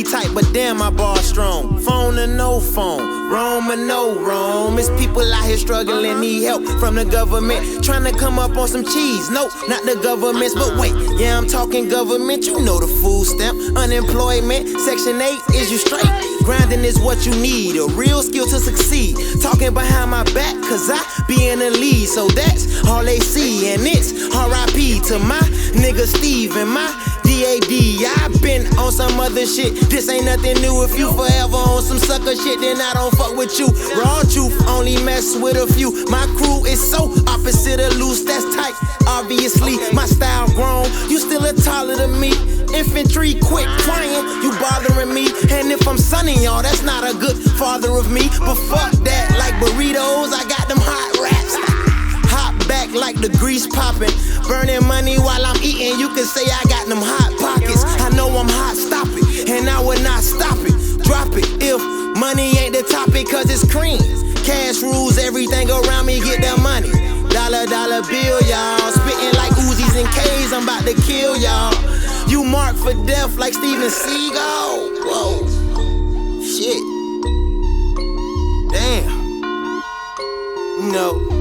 tight, but damn, my bar strong. Phone or no phone, Rome or no Rome. It's people out here struggling, need help from the government, trying to come up on some cheese. No, not the governments, but wait, yeah, I'm talking government. You know the food stamp, unemployment, Section 8, is you straight? Grinding is what you need, a real skill to succeed. Talking behind my back, cause I be in the lead. So that's all they see, and it's R.I.P. to my nigga Steve and my D.A.D. I've been on some other shit, this ain't nothing new. If you forever on some sucker shit, then I don't fuck with you. Raw truth, only mess with a few. My crew is so opposite of loose, that's tight. Obviously, my style grown, you still a taller than me. Infantry, quit crying, you bothering me. And if I'm sunning y'all, that's not a good father of me. But fuck that, like burritos, I got them hot raps. Hop back like the grease popping, burning money while I'm eating. You can say I got them hot pockets. I know I'm hot, stop it, and I will not stop it. Drop it if money ain't the topic, cause it's cream. Cash rules everything around me, get that money. Dollar, dollar bill, y'all. Spitting like Uzis and K's, I'm about to kill y'all. You marked for death like Steven Seagal. Whoa, shit. Damn. No.